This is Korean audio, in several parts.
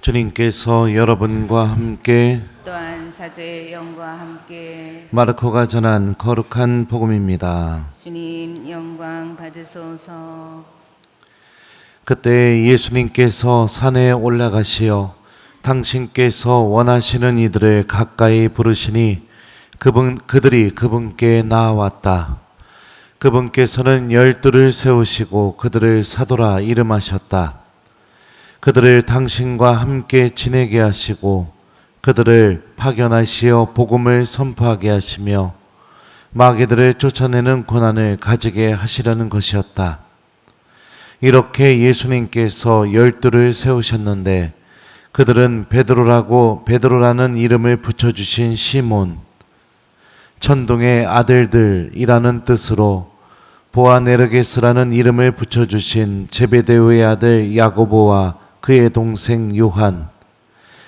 주님께서 여러분과 함께 또한 사제의 영과 함께 마르코가 전한 거룩한 복음입니다. 주님 영광 받으소서. 그때 예수님께서 산에 올라가시어 당신께서 원하시는 이들을 가까이 부르시니 그들이 그분께 나아왔다. 그분께서는 12를 세우시고 그들을 사도라 이름하셨다. 그들을 당신과 함께 지내게 하시고 그들을 파견하시어 복음을 선포하게 하시며 마귀들을 쫓아내는 권한을 가지게 하시려는 것이었다. 이렇게 예수님께서 12를 세우셨는데 그들은 베드로라는 이름을 붙여주신 시몬, 천둥의 아들들이라는 뜻으로 보아네르게스라는 이름을 붙여주신 제베데오의 아들 야고보와 그의 동생 요한,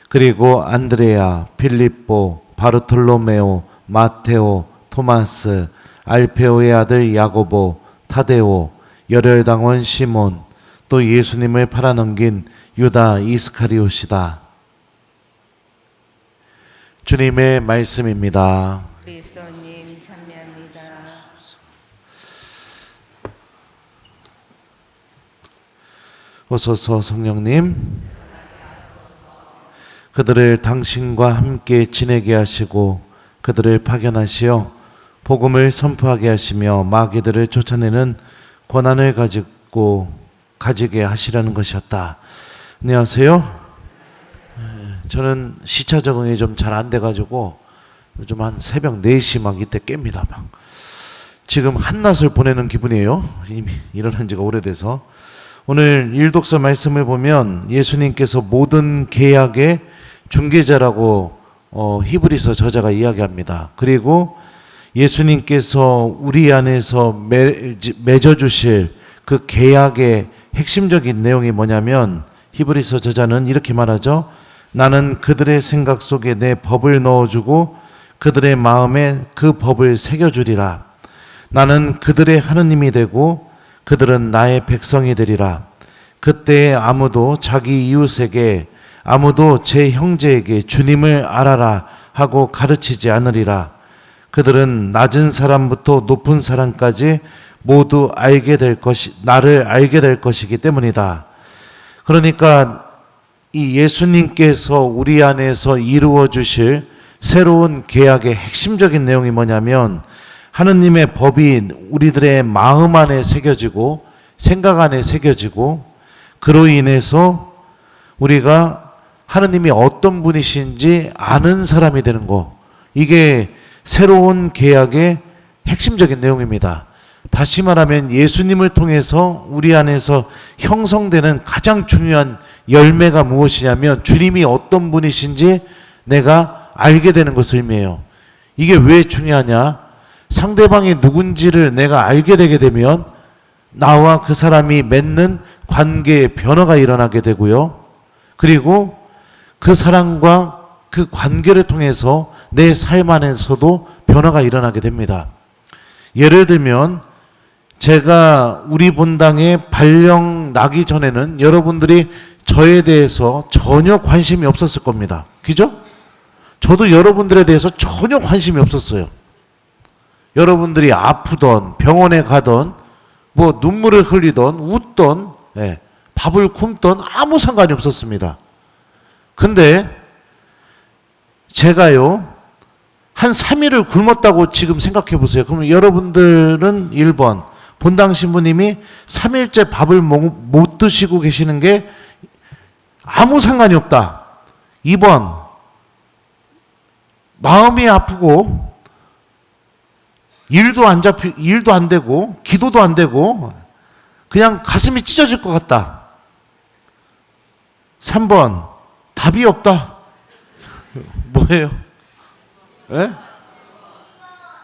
그리고 안드레아, 필립보, 바르톨로메오, 마테오, 토마스, 알페오의 아들 야고보, 타데오, 열혈당원 시몬, 또 예수님을 팔아넘긴 유다 이스카리옷이다. 주님의 말씀입니다. 그리스도님 참여합니다. 오소서 성령님, 그들을 당신과 함께 지내게 하시고 그들을 파견하시어 복음을 선포하게 하시며 마귀들을 쫓아내는 권한을 가지게 하시라는 것이었다. 안녕하세요. 저는 시차 적응이 좀 잘 안 돼가지고 요즘 한 새벽 4시 막 이때 깹니다. 막. 지금 한낮을 보내는 기분이에요. 이미 일어난 지가 오래돼서. 오늘 일독서 말씀을 보면 예수님께서 모든 계약의 중개자라고 히브리서 저자가 이야기합니다. 그리고 예수님께서 우리 안에서 맺어주실 그 계약의 핵심적인 내용이 뭐냐면 히브리서 저자는 이렇게 말하죠. 나는 그들의 생각 속에 내 법을 넣어주고 그들의 마음에 그 법을 새겨주리라. 나는 그들의 하느님이 되고 그들은 나의 백성이 되리라. 그때에 아무도 자기 이웃에게 아무도 제 형제에게 주님을 알아라 하고 가르치지 않으리라. 그들은 낮은 사람부터 높은 사람까지 모두 나를 알게 될 것이기 때문이다. 그러니까 이 예수님께서 우리 안에서 이루어 주실 새로운 계약의 핵심적인 내용이 뭐냐면 하느님의 법이 우리들의 마음 안에 새겨지고 생각 안에 새겨지고 그로 인해서 우리가 하느님이 어떤 분이신지 아는 사람이 되는 거. 이게 새로운 계약의 핵심적인 내용입니다. 다시 말하면 예수님을 통해서 우리 안에서 형성되는 가장 중요한 열매가 무엇이냐면 주님이 어떤 분이신지 내가 알게 되는 것을 의미해요. 이게 왜 중요하냐? 상대방이 누군지를 내가 알게 되게 되면 나와 그 사람이 맺는 관계의 변화가 일어나게 되고요. 그리고 그 사람과 그 관계를 통해서 내 삶 안에서도 변화가 일어나게 됩니다. 예를 들면 제가 우리 본당에 발령 나기 전에는 여러분들이 저에 대해서 전혀 관심이 없었을 겁니다. 그죠? 저도 여러분들에 대해서 전혀 관심이 없었어요. 여러분들이 아프던 병원에 가던 뭐 눈물을 흘리던 웃던 밥을 굶던 아무 상관이 없었습니다. 근데 제가요 한 3일을 굶었다고 지금 생각해 보세요. 그러면 여러분들은 1번 본당 신부님이 3일째 밥을 못 드시고 계시는 게 아무 상관이 없다. 2번 마음이 아프고 일도 안 되고 기도도 안 되고 그냥 가슴이 찢어질 것 같다. 3번 답이 없다. 뭐예요? 에?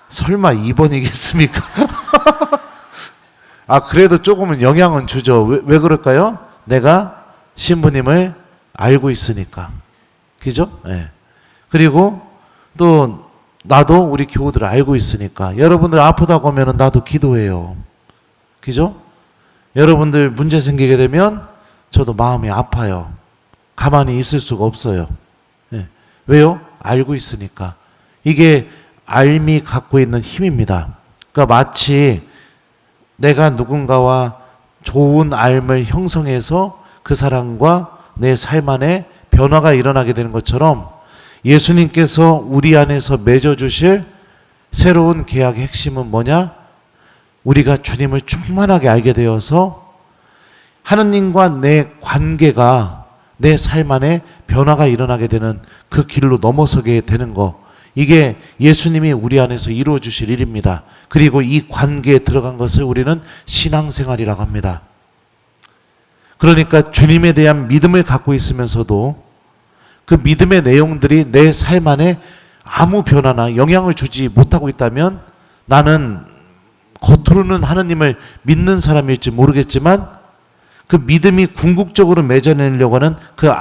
설마 2번이겠습니까? 아, 그래도 조금은 영향은 주죠. 왜 그럴까요? 내가 신부님을 알고 있으니까. 그죠? 예. 그리고 또 나도 우리 교우들을 알고 있으니까. 여러분들 아프다고 하면 나도 기도해요. 그죠? 여러분들 문제 생기게 되면 저도 마음이 아파요. 가만히 있을 수가 없어요. 예. 왜요? 알고 있으니까. 이게 알미 갖고 있는 힘입니다. 그러니까 마치 내가 누군가와 좋은 알을 형성해서 그 사람과 내 삶 안에 변화가 일어나게 되는 것처럼 예수님께서 우리 안에서 맺어주실 새로운 계약의 핵심은 뭐냐? 우리가 주님을 충만하게 알게 되어서 하느님과 내 관계가 내 삶 안에 변화가 일어나게 되는 그 길로 넘어서게 되는 거. 이게 예수님이 우리 안에서 이루어 주실 일입니다. 그리고 이 관계에 들어간 것을 우리는 신앙생활이라고 합니다. 그러니까 주님에 대한 믿음을 갖고 있으면서도 그 믿음의 내용들이 내 삶 안에 아무 변화나 영향을 주지 못하고 있다면 나는 겉으로는 하느님을 믿는 사람일지 모르겠지만 그 믿음이 궁극적으로 맺어내려고 하는 그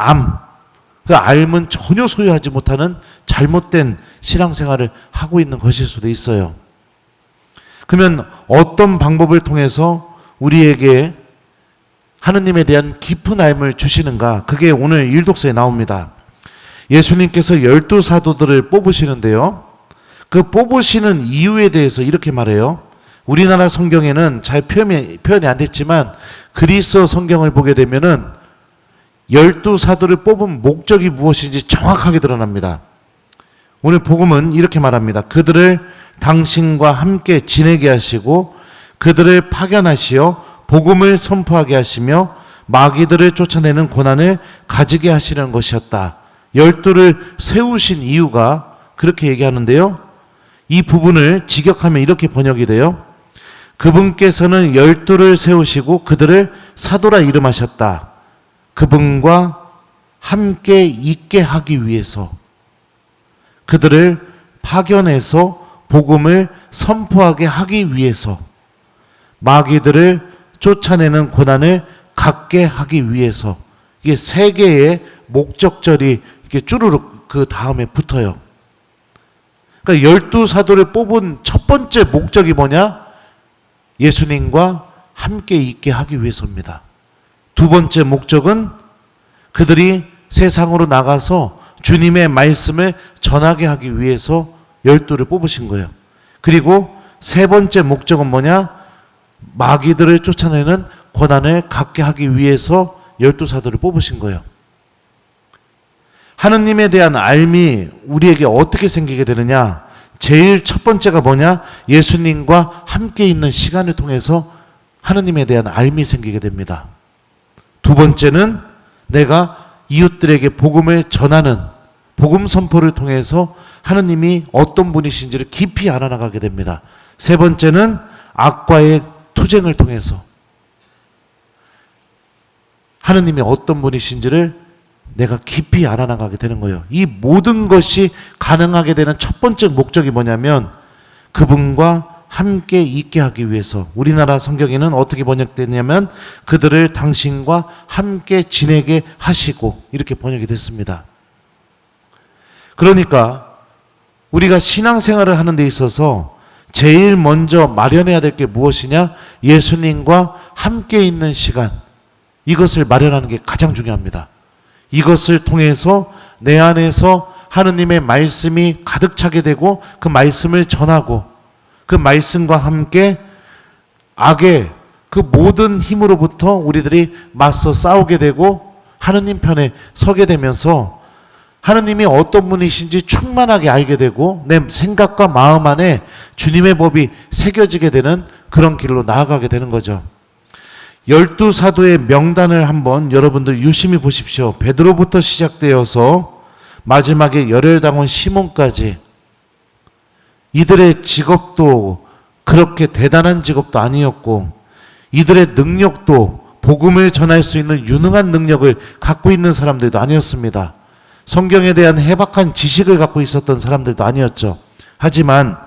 알은 전혀 소유하지 못하는 잘못된 신앙생활을 하고 있는 것일 수도 있어요. 그러면 어떤 방법을 통해서 우리에게 하느님에 대한 깊은 알을 주시는가? 그게 오늘 일독서에 나옵니다. 예수님께서 12사도들을 뽑으시는데요. 그 뽑으시는 이유에 대해서 이렇게 말해요. 우리나라 성경에는 잘 표현이 안 됐지만 그리스 성경을 보게 되면은 12사도를 뽑은 목적이 무엇인지 정확하게 드러납니다. 오늘 복음은 이렇게 말합니다. 그들을 당신과 함께 지내게 하시고 그들을 파견하시어 복음을 선포하게 하시며 마귀들을 쫓아내는 고난을 가지게 하시려는 것이었다. 12를 세우신 이유가 그렇게 얘기하는데요. 이 부분을 직역하면 이렇게 번역이 돼요. 그분께서는 12를 세우시고 그들을 사도라 이름하셨다. 그분과 함께 있게 하기 위해서 그들을 파견해서 복음을 선포하게 하기 위해서 마귀들을 쫓아내는 고난을 갖게 하기 위해서 이게 세 개의 목적절이 이렇게 쭈루룩 그 다음에 붙어요. 그러니까 12사도를 뽑은 첫 번째 목적이 뭐냐? 예수님과 함께 있게 하기 위해서입니다. 두 번째 목적은 그들이 세상으로 나가서 주님의 말씀을 전하게 하기 위해서 12를 뽑으신 거예요. 그리고 세 번째 목적은 뭐냐? 마귀들을 쫓아내는 고난을 갖게 하기 위해서 12사도를 뽑으신 거예요. 하느님에 대한 알미 우리에게 어떻게 생기게 되느냐? 제일 첫 번째가 뭐냐? 예수님과 함께 있는 시간을 통해서 하느님에 대한 알미 생기게 됩니다. 두 번째는 내가 이웃들에게 복음을 전하는 복음 선포를 통해서 하느님이 어떤 분이신지를 깊이 알아나가게 됩니다. 세 번째는 악과의 투쟁을 통해서 하느님이 어떤 분이신지를 내가 깊이 알아나가게 되는 거예요. 이 모든 것이 가능하게 되는 첫 번째 목적이 뭐냐면 그분과 함께 있게 하기 위해서. 우리나라 성경에는 어떻게 번역됐냐면 그들을 당신과 함께 지내게 하시고 이렇게 번역이 됐습니다. 그러니까 우리가 신앙생활을 하는 데 있어서 제일 먼저 마련해야 될 게 무엇이냐? 예수님과 함께 있는 시간, 이것을 마련하는 게 가장 중요합니다. 이것을 통해서 내 안에서 하느님의 말씀이 가득 차게 되고 그 말씀을 전하고 그 말씀과 함께 악의 그 모든 힘으로부터 우리들이 맞서 싸우게 되고 하느님 편에 서게 되면서 하느님이 어떤 분이신지 충만하게 알게 되고 내 생각과 마음 안에 주님의 법이 새겨지게 되는 그런 길로 나아가게 되는 거죠. 12사도의 명단을 한번 여러분들 유심히 보십시오. 베드로부터 시작되어서 마지막에 열혈당원 시몬까지 이들의 직업도 그렇게 대단한 직업도 아니었고 이들의 능력도 복음을 전할 수 있는 유능한 능력을 갖고 있는 사람들도 아니었습니다. 성경에 대한 해박한 지식을 갖고 있었던 사람들도 아니었죠. 하지만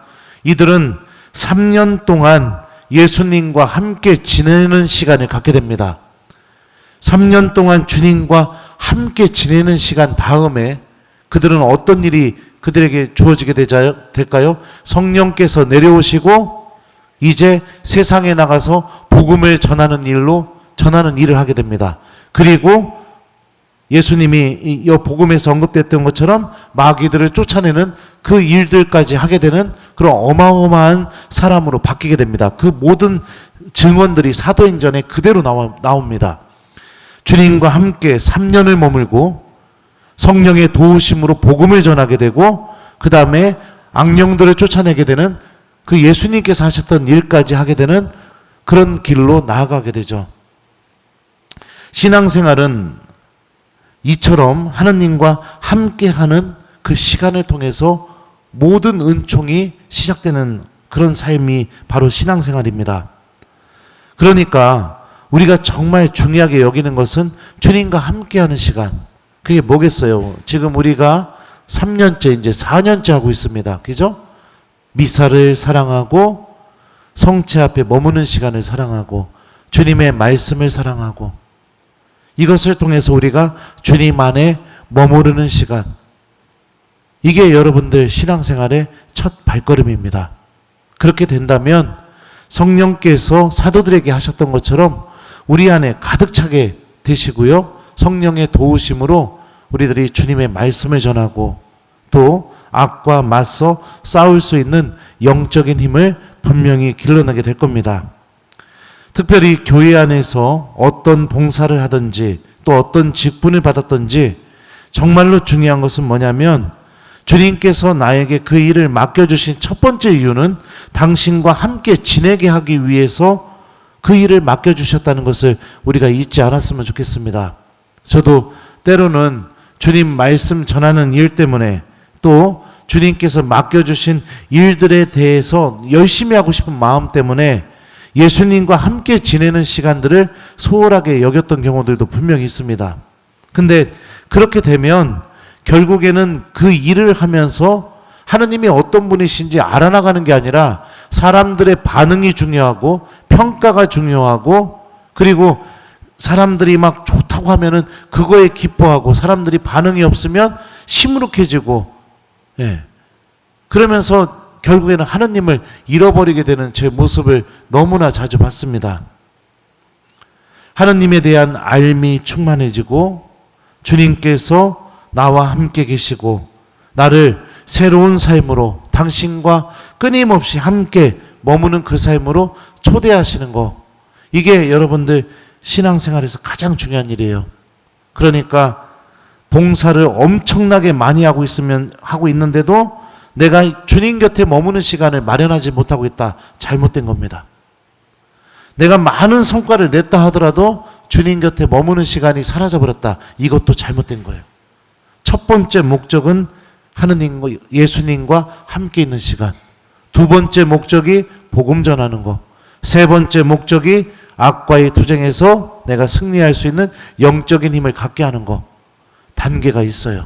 이들은 3년 동안 예수님과 함께 지내는 시간을 갖게 됩니다. 3년 동안 주님과 함께 지내는 시간 다음에 그들은 어떤 일이 그들에게 주어지게 될까요? 성령께서 내려오시고 이제 세상에 나가서 복음을 전하는 일을 하게 됩니다. 그리고 예수님이 이 복음에서 언급됐던 것처럼 마귀들을 쫓아내는 그 일들까지 하게 되는 그런 어마어마한 사람으로 바뀌게 됩니다. 그 모든 증언들이 사도행전에 그대로 나옵니다. 주님과 함께 3년을 머물고 성령의 도우심으로 복음을 전하게 되고 그 다음에 악령들을 쫓아내게 되는 그 예수님께서 하셨던 일까지 하게 되는 그런 길로 나아가게 되죠. 신앙생활은 이처럼 하느님과 함께하는 그 시간을 통해서 모든 은총이 시작되는 그런 삶이 바로 신앙생활입니다. 그러니까 우리가 정말 중요하게 여기는 것은 주님과 함께하는 시간. 그게 뭐겠어요? 지금 우리가 3년째 이제 4년째 하고 있습니다. 그죠? 미사를 사랑하고 성체 앞에 머무는 시간을 사랑하고 주님의 말씀을 사랑하고 이것을 통해서 우리가 주님 안에 머무르는 시간. 이게 여러분들 신앙생활의 첫 발걸음입니다. 그렇게 된다면 성령께서 사도들에게 하셨던 것처럼 우리 안에 가득 차게 되시고요. 성령의 도우심으로 우리들이 주님의 말씀을 전하고 또 악과 맞서 싸울 수 있는 영적인 힘을 분명히 길러내게 될 겁니다. 특별히 교회 안에서 어떤 봉사를 하든지 또 어떤 직분을 받았든지 정말로 중요한 것은 뭐냐면 주님께서 나에게 그 일을 맡겨주신 첫 번째 이유는 당신과 함께 지내게 하기 위해서 그 일을 맡겨주셨다는 것을 우리가 잊지 않았으면 좋겠습니다. 저도 때로는 주님 말씀 전하는 일 때문에 또 주님께서 맡겨주신 일들에 대해서 열심히 하고 싶은 마음 때문에 예수님과 함께 지내는 시간들을 소홀하게 여겼던 경우들도 분명히 있습니다. 근데 그렇게 되면 결국에는 그 일을 하면서 하느님이 어떤 분이신지 알아나가는 게 아니라 사람들의 반응이 중요하고 평가가 중요하고 그리고 사람들이 막 좋다고 하면은 그거에 기뻐하고 사람들이 반응이 없으면 시무룩해지고 그러면서 결국에는 하느님을 잃어버리게 되는 제 모습을 너무나 자주 봤습니다. 하느님에 대한 알미 충만해지고 주님께서 나와 함께 계시고 나를 새로운 삶으로 당신과 끊임없이 함께 머무는 그 삶으로 초대하시는 거, 이게 여러분들 신앙생활에서 가장 중요한 일이에요. 그러니까 봉사를 엄청나게 많이 하고 있는데도 내가 주님 곁에 머무는 시간을 마련하지 못하고 있다. 잘못된 겁니다. 내가 많은 성과를 냈다 하더라도 주님 곁에 머무는 시간이 사라져버렸다. 이것도 잘못된 거예요. 첫 번째 목적은 하느님과 예수님과 함께 있는 시간. 두 번째 목적이 복음 전하는 거. 세 번째 목적이 악과의 투쟁에서 내가 승리할 수 있는 영적인 힘을 갖게 하는 거. 단계가 있어요.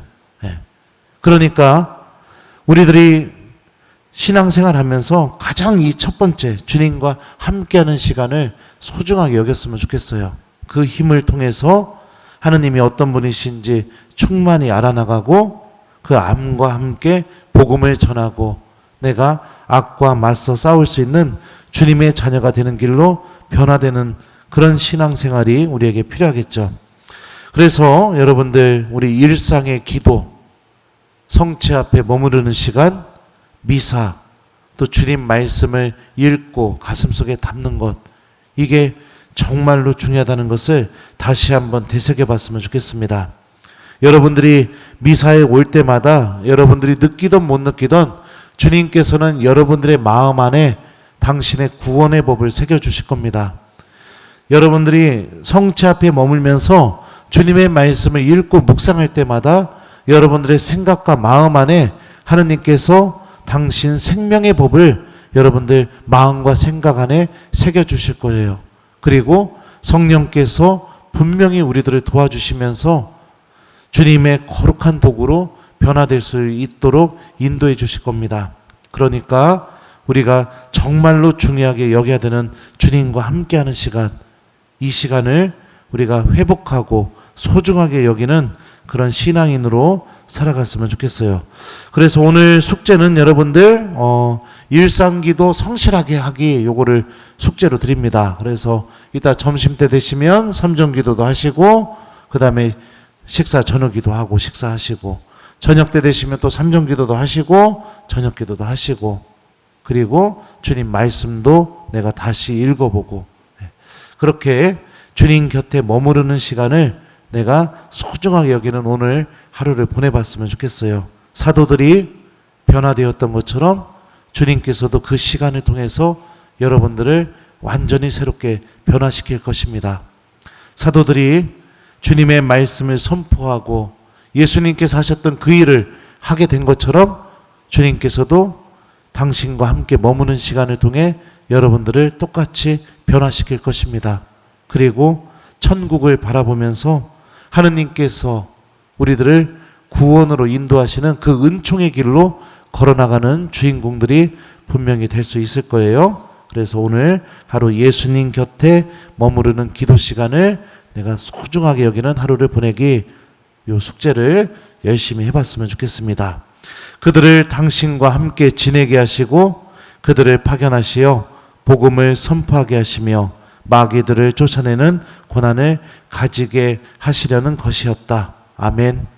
그러니까 우리들이 신앙생활 하면서 가장 이 첫 번째 주님과 함께하는 시간을 소중하게 여겼으면 좋겠어요. 그 힘을 통해서 하느님이 어떤 분이신지 충만히 알아나가고 그 암과 함께 복음을 전하고 내가 악과 맞서 싸울 수 있는 주님의 자녀가 되는 길로 변화되는 그런 신앙생활이 우리에게 필요하겠죠. 그래서 여러분들 우리 일상의 기도, 성체 앞에 머무르는 시간, 미사, 또 주님 말씀을 읽고 가슴속에 담는 것, 이게 정말로 중요하다는 것을 다시 한번 되새겨봤으면 좋겠습니다. 여러분들이 미사에 올 때마다 여러분들이 느끼던 못 느끼던 주님께서는 여러분들의 마음 안에 당신의 구원의 법을 새겨주실 겁니다. 여러분들이 성체 앞에 머물면서 주님의 말씀을 읽고 묵상할 때마다 여러분들의 생각과 마음 안에 하느님께서 당신 생명의 법을 여러분들 마음과 생각 안에 새겨주실 거예요. 그리고 성령께서 분명히 우리들을 도와주시면서 주님의 거룩한 도구로 변화될 수 있도록 인도해 주실 겁니다. 그러니까 우리가 정말로 중요하게 여겨야 되는 주님과 함께하는 시간, 이 시간을 우리가 회복하고 소중하게 여기는 그런 신앙인으로 살아갔으면 좋겠어요. 그래서 오늘 숙제는 여러분들 일상기도 성실하게 하기, 요거를 숙제로 드립니다. 그래서 이따 점심때 되시면 삼정기도도 하시고 그 다음에 식사 저녁기도 하고 식사하시고, 저녁 때 되시면 또 삼정기도도 하시고 저녁기도도 하시고, 그리고 주님 말씀도 내가 다시 읽어보고, 그렇게 주님 곁에 머무르는 시간을 내가 소중하게 여기는 오늘 하루를 보내봤으면 좋겠어요. 사도들이 변화되었던 것처럼 주님께서도 그 시간을 통해서 여러분들을 완전히 새롭게 변화시킬 것입니다. 사도들이 주님의 말씀을 선포하고 예수님께서 하셨던 그 일을 하게 된 것처럼 주님께서도 당신과 함께 머무는 시간을 통해 여러분들을 똑같이 변화시킬 것입니다. 그리고 천국을 바라보면서 하느님께서 우리들을 구원으로 인도하시는 그 은총의 길로 걸어나가는 주인공들이 분명히 될 수 있을 거예요. 그래서 오늘 하루 예수님 곁에 머무르는 기도 시간을 내가 소중하게 여기는 하루를 보내기, 요 숙제를 열심히 해봤으면 좋겠습니다. 그들을 당신과 함께 지내게 하시고 그들을 파견하시어 복음을 선포하게 하시며 마귀들을 쫓아내는 고난을 가지게 하시려는 것이었다. 아멘.